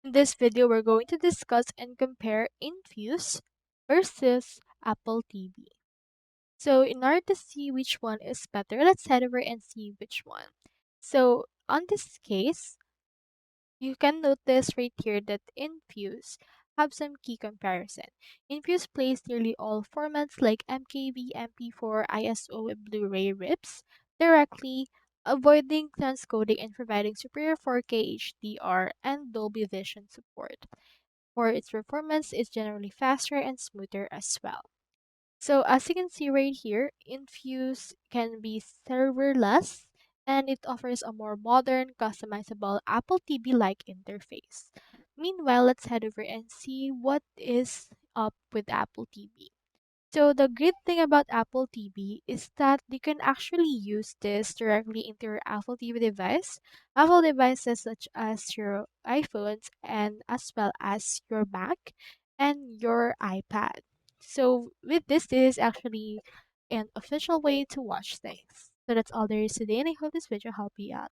In this video, we're going to discuss and compare Infuse versus Apple TV. So in order to see which one is better, let's head over and see which one. So on this case, you can notice right here that Infuse have some key comparison. Infuse plays nearly all formats like MKV, MP4, ISO, and Blu-ray rips directly, avoiding transcoding and providing superior 4K HDR and Dolby Vision support. For its performance is generally faster and smoother as well. So as you can see right here, Infuse can be serverless and it offers a more modern, customizable Apple TV-like interface. Meanwhile, let's head over and see what is up with Apple TV. So the great thing about Apple TV is that you can actually use this directly into your Apple TV device, Apple devices such as your iPhones and as well as your Mac and your iPad. So with this is actually an official way to watch things. So that's all there is today, and I hope this video helped you out.